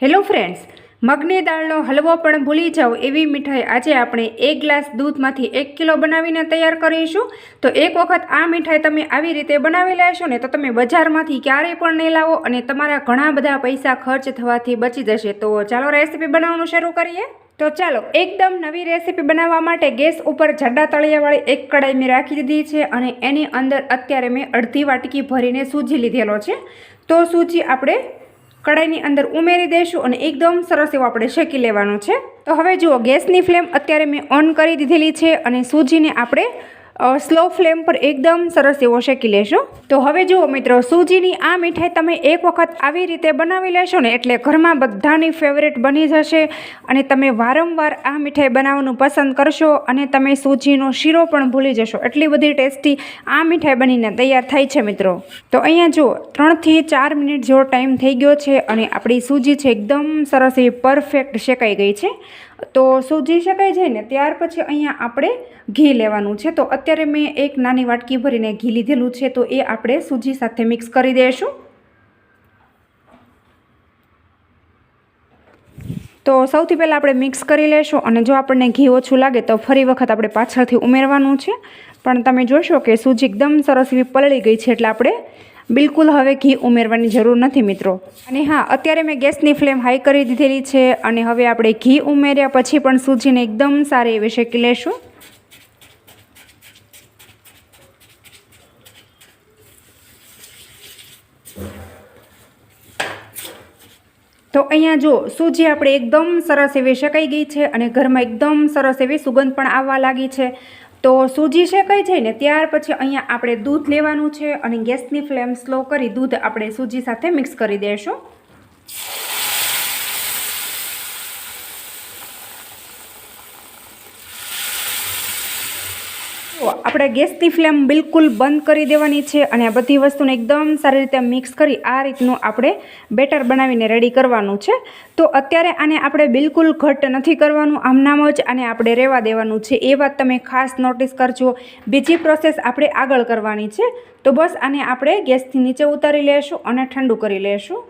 Hello friends, મગની દાળનો હલવો પણ ભૂલી જાઓ એવી મીઠાઈ આજે આપણે 1 ગ્લાસ દૂધમાંથી 1 કિલો બનાવીને તૈયાર કરીશું। તો એક વખત આ મીઠાઈ તમે આવી રીતે બનાવી લેશો ને તો તમે બજારમાંથી ક્યારેય પણ નહીં લાવો અને તમારા ઘણા બધા પૈસા ખર્ચ થવાથી બચી જશે। તો ચાલો રેસીપી બનાવવાનું શરૂ કરીએ। તો ચાલો એકદમ નવી રેસીપી બનાવવા માટે ગેસ ઉપર જાડા તળિયાવાળી એક કડાઈ મેં રાખી દીધી છે અને એની અંદર અત્યારે મેં અડધી વાટકી ભરીને સૂજી લીધેલો છે। તો સૂજી આપણે કડાઈની અંદર ઉમેરી દઈશું અને એકદમ સરસ એવો આપણે શેકી લેવાનું છે। તો હવે જુઓ, ગેસની ફ્લેમ અત્યારે મેં ઓન કરી દીધેલી છે અને સૂજીને આપણે સ્લો ફ્લેમ પર એકદમ સરસ એવો શેકી લેશું। તો હવે જુઓ મિત્રો, સૂજીની આ મીઠાઈ તમે એક વખત આવી રીતે બનાવી લેશો ને એટલે ઘરમાં બધાની ફેવરેટ બની જશે અને તમે વારંવાર આ મીઠાઈ બનાવવાનું પસંદ કરશો અને તમે સૂજીનો શીરો પણ ભૂલી જશો। એટલી બધી ટેસ્ટી આ મીઠાઈ બનીને તૈયાર થાય છે મિત્રો। તો અહીંયા જુઓ, 3 થી 4 મિનિટ જેવો ટાઈમ થઈ ગયો છે અને આપણી સૂજી છે એકદમ સરસ એવી પરફેક્ટ શેકાઈ ગઈ છે। તો સૂજી શેકાઈ જાય ને ત્યાર પછી અહીંયા આપણે ઘી લેવાનું છે। તો અત્યારે મેં એક નાની વાટકી ભરીને ઘી લીધેલું છે, તો એ આપણે સૂજી સાથે મિક્સ કરી દઈશું। તો સૌથી પહેલાં આપણે મિક્સ કરી લેશું અને જો આપણને ઘી ઓછું લાગે તો ફરી વખત આપણે પાછળથી ઉમેરવાનું છે। પણ તમે જોશો કે સૂજી એકદમ સરસ એવી પલળી ગઈ છે એટલે આપણે બિલકુલ હવે ઘી ઉમેરવાની જરૂર નથી મિત્રો। અને હા, અત્યારે મેં ગેસની ફ્લેમ હાઈ કરી દીધેલી છે અને હવે આપણે ઘી ઉમેર્યા પછી પણ સૂજીને એકદમ સારી એવી શેકી લેશું। તો અહીંયા જો સૂજી આપણે એકદમ સરસ એવી શેકાઈ ગઈ છે અને ઘરમાં એકદમ સરસ એવી સુગંધ પણ આવવા લાગી છે। તો સૂજી શેકાઈ જાય ને ત્યાર પછી અહીંયા આપણે દૂધ લેવાનું છે અને ગેસની ફ્લેમ સ્લો કરી દૂધ આપણે સૂજી સાથે મિક્સ કરી દઈશું। આપણે ગેસની ફ્લેમ બિલકુલ બંધ કરી દેવાની છે અને આ બધી વસ્તુને એકદમ સારી રીતે મિક્સ કરી આ રીતનું આપણે બેટર બનાવીને રેડી કરવાનું છે। તો અત્યારે આને આપણે બિલકુલ ઘટ્ટ નથી કરવાનું, આમનામ જ આને આપણે રહેવા દેવાનું છે, એ વાત તમે ખાસ નોટિસ કરજો। બીજી પ્રોસેસ આપણે આગળ કરવાની છે। તો બસ આને આપણે ગેસથી નીચે ઉતારી લેશું અને ઠંડુ કરી લેશું।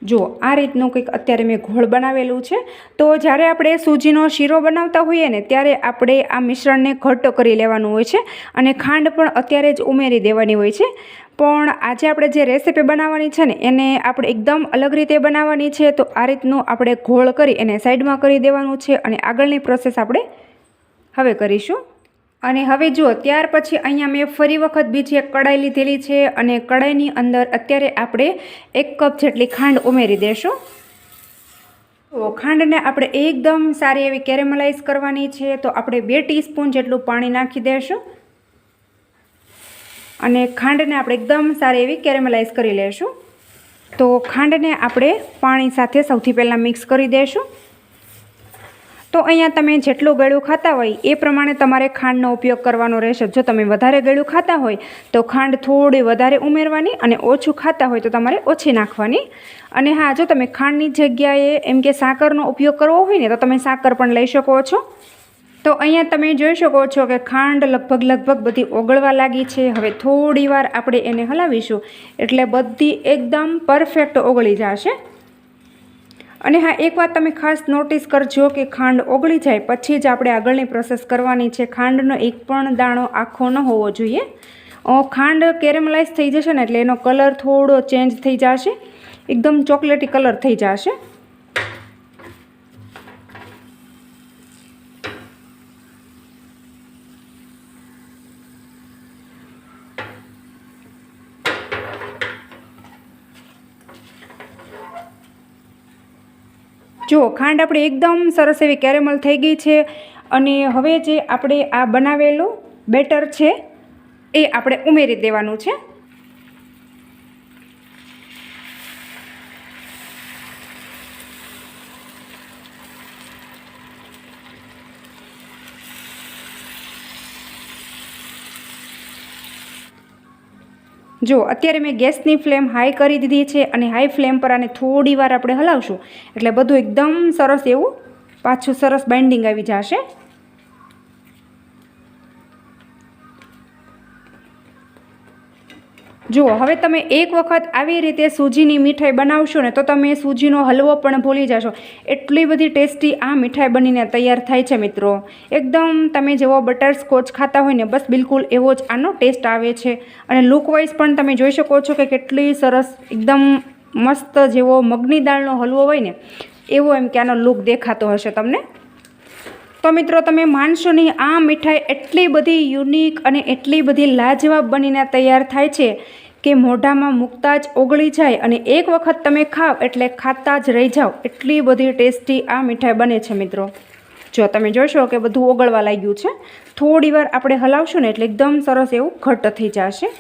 જુઓ, આ રીતનું કંઈક અત્યારે મેં ઘોળ બનાવેલું છે। તો જ્યારે આપણે સૂજીનો શીરો બનાવતા હોઈએ ને ત્યારે આપણે આ મિશ્રણને ઘટ્ટ કરી લેવાનું હોય છે અને ખાંડ પણ અત્યારે જ ઉમેરી દેવાની હોય છે। પણ આજે આપણે જે રેસીપી બનાવવાની છે ને એને આપણે એકદમ અલગ રીતે બનાવવાની છે। તો આ રીતનું આપણે ઘોળ કરી એને સાઈડમાં કરી દેવાનું છે અને આગળની પ્રોસેસ આપણે હવે કરીશું। અને હવે જુઓ, ત્યાર પછી અહીંયા મેં ફરી વખત બીજી એક કડાઈ લીધેલી છે અને કડાઈની અંદર અત્યારે આપણે 1 કપ જેટલી ખાંડ ઉમેરી દઈશું। તો ખાંડને આપણે એકદમ સારી એવી કેરેમલાઇઝ કરવાની છે। તો આપણે 2 ટીસ્પૂન જેટલું પાણી નાખી દઈશું અને ખાંડને આપણે એકદમ સારી એવી કેરેમલાઇઝ કરી લઈશું। તો ખાંડને આપણે પાણી સાથે સૌથી પહેલાં મિક્સ કરી દઈશું। તો અહીંયા તમે જેટલું ગળ્યું ખાતા હોય એ પ્રમાણે તમારે ખાંડનો ઉપયોગ કરવાનો રહેશે। જો તમે વધારે ગળ્યું ખાતા હોય તો ખાંડ થોડી વધારે ઉમેરવાની અને ઓછું ખાતા હોય તો તમારે ઓછી નાખવાની। અને હા, જો તમે ખાંડની જગ્યાએ એમ કે સાકરનો ઉપયોગ કરવો હોય ને તો તમે સાકર પણ લઈ શકો છો। તો અહીંયા તમે જોઈ શકો છો કે ખાંડ લગભગ બધી ઓગળવા લાગી છે। હવે થોડી વાર આપણે એને હલાવીશું એટલે બધી એકદમ પરફેક્ટ ઓગળી જશે। અને હા, એક વાત તમે ખાસ નોટિસ કરજો કે ખાંડ ઓગળી જાય પછી જ આપણે આગળની પ્રોસેસ કરવાની છે। ખાંડનો એક પણ દાણો આખો ન હોવો જોઈએ। ખાંડ કેરેમલાઇઝ થઈ જશે ને એટલે એનો કલર થોડો ચેન્જ થઈ જશે, એકદમ ચોકલેટી કલર થઈ જશે। જો ખાંડ આપણી એકદમ સરસ એવી કેરેમલ થઈ ગઈ છે અને હવે જે આપણે આ બનાવેલું બેટર છે એ આપણે ઉમેરી દેવાનું છે। જો અત્યારે મેં ગેસની ફ્લેમ હાઈ કરી દીધી છે અને હાઈ ફ્લેમ પર આને થોડી વાર આપણે હલાવશું એટલે બધું એકદમ સરસ એવું પાછું સરસ બાઇન્ડિંગ આવી જશે। જુઓ, હવે તમે એક વખત આવી રીતે સૂજીની મીઠાઈ બનાવશો ને તો તમે સૂજીનો હલવો પણ ભૂલી જશો. એટલી બધી ટેસ્ટી આ મીઠાઈ બનીને તૈયાર થાય છે મિત્રો. એકદમ તમે જેવો બટરસ્કોચ ખાતા હોય ને બસ બિલકુલ એવો જ આનો ટેસ્ટ આવે છે. અને લુકવાઇઝ પણ તમે જોઈ શકો છો કે કેટલી સરસ એકદમ મસ્ત જેવો મગની દાળનો હલવો હોય ને એવો એમ કે આનો લુક દેખાતો હશે તમને. તો મિત્રો તમે માનશો નહીં, આ મીઠાઈ એટલી બધી યુનિક અને એટલી બધી લાજવાબ બનીને તૈયાર થાય છે કે મોઢામાં મૂકતા જ ઓગળી જાય અને એક વખત તમે ખાવ એટલે ખાતા જ રહી જાઓ. એટલી બધી ટેસ્ટી આ મીઠાઈ બને છે મિત્રો. જો તમે જોશો કે બધું ઓગળવા લાગ્યું છે. થોડી વાર આપણે હલાવશું ને એટલે એકદમ સરસ એવું ઘટ્ટ થઈ જશે.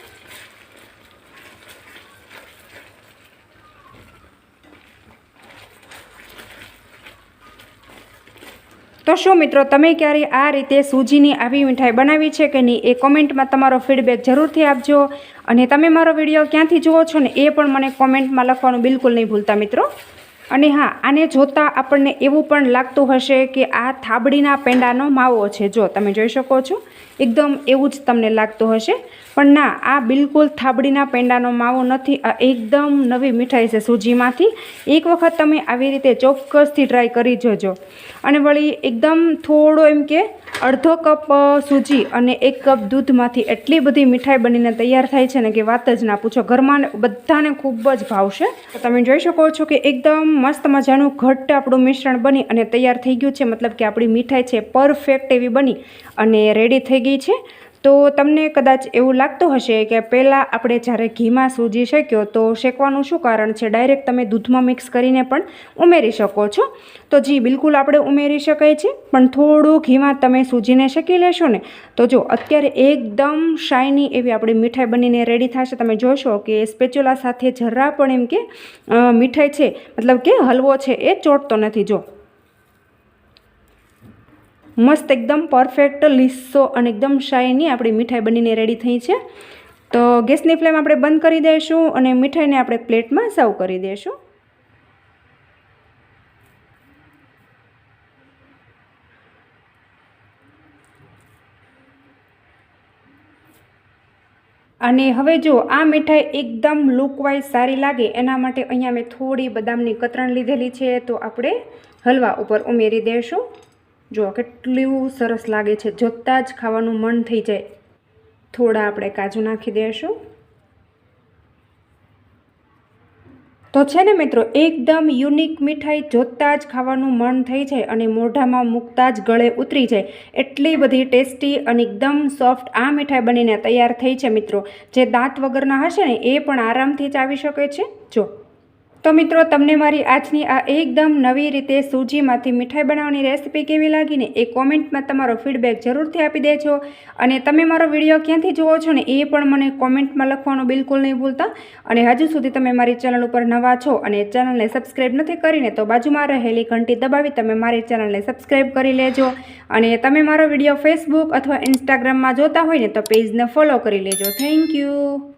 તો શું મિત્રો તમે ક્યારે આ રીતે સૂજીની આવી મીઠાઈ બનાવી છે કે નહીં એ કોમેન્ટમાં તમારો ફીડબેક જરૂરથી આપજો. અને તમે મારો વિડીયો ક્યાંથી જુઓ છો ને એ પણ મને કોમેન્ટમાં લખવાનું બિલકુલ નહીં ભૂલતા મિત્રો. અને હા, આને જોતાં આપણને એવું પણ લાગતું હશે કે આ થાબડીના પેંડાનો માવો છે. જો તમે જોઈ શકો છો એકદમ એવું જ તમને લાગતું હશે, પણ ના, આ બિલકુલ થાબડીના પેંડાનો માવો નથી. આ એકદમ નવી મીઠાઈ છે સૂજીમાંથી. એક વખત તમે આવી રીતે ચોક્કસથી ટ્રાય કરી જોજો. અને વળી એકદમ થોડો એમ કે અડધો કપ સૂજી અને 1 કપ દૂધમાંથી એટલી બધી મીઠાઈ બનીને તૈયાર થાય છે ને કે વાત જ ના પૂછો. ઘરમાં બધાને ખૂબ જ ભાવશે. તો તમે જોઈ શકો છો કે એકદમ મસ્ત મજાનું ઘટ્ટ આપણું મિશ્રણ બની અને તૈયાર થઈ ગયું છે. મતલબ કે આપણી મીઠાઈ છે પરફેક્ટ એવી બની અને રેડી થઈ ગઈ છે. તો તમને કદાચ એવું લાગતું હશે કે પહેલાં આપણે જ્યારે ઘીમાં સૂજી શેક્યો તો શેકવાનું શું કારણ છે, ડાયરેક્ટ તમે દૂધમાં મિક્સ કરીને પણ ઉમેરી શકો છો. તો જી બિલકુલ આપણે ઉમેરી શકાય છે, પણ થોડું ઘીમાં તમે સૂજીને શેકી લેશો ને તો જો અત્યારે એકદમ શાઇની એવી આપણી મીઠાઈ બનીને રેડી થશે. તમે જોશો કે સ્પેચ્યુલા સાથે જરા પણ એમ કે મીઠાઈ છે મતલબ કે હલવો છે એ ચોટતો નથી. જો મસ્ત એકદમ પરફેક્ટ લીસો અને એકદમ શાઇની આપણી મીઠાઈ બનીને રેડી થઈ છે. તો ગેસની ફ્લેમ આપણે બંધ કરી દઈશું અને મીઠાઈને આપણે પ્લેટમાં સર્વ કરી દઈશું. અને હવે જો આ મીઠાઈ એકદમ લુકવાઇઝ સારી લાગે એના માટે અહીંયા મેં થોડી બદામની કતરણ લીધેલી છે, તો આપણે હલવા ઉપર ઉમેરી દઈશું. જો કેટલું સરસ લાગે છે, જોતાં જ ખાવાનું મન થઈ જાય. થોડા આપણે કાજુ નાખી દઈશું. તો છે ને મિત્રો એકદમ યુનિક મીઠાઈ, જોતાં જ ખાવાનું મન થઈ જાય અને મોઢામાં મૂકતા જ ગળે ઉતરી જાય. એટલી બધી ટેસ્ટી અને એકદમ સોફ્ટ આ મીઠાઈ બનીને તૈયાર થઈ છે મિત્રો. જે દાંત વગરના હશે ને એ પણ આરામથી ચાવી શકે છે. જો તો મિત્રો તમને મારી આજની આ એકદમ નવી રીતે સૂજીમાંથી મીઠાઈ બનાવવાની રેસીપી કેવી લાગીને એ કોમેન્ટમાં તમારો ફીડબેક જરૂરથી આપી દેજો. અને તમે મારો વિડીયો ક્યાંથી જુઓ છો ને એ પણ મને કોમેન્ટમાં લખવાનું બિલકુલ નહીં ભૂલતા. અને હજુ સુધી તમે મારી ચેનલ ઉપર નવા છો અને ચેનલને સબસ્ક્રાઈબ નથી કરીને તો બાજુમાં રહેલી ઘંટી દબાવી તમે મારી ચેનલને સબસ્ક્રાઈબ કરી લેજો. અને તમે મારો વિડીયો ફેસબુક અથવા ઇન્સ્ટાગ્રામમાં જોતા હોય ને તો પેજને ફોલો કરી લેજો. Thank you.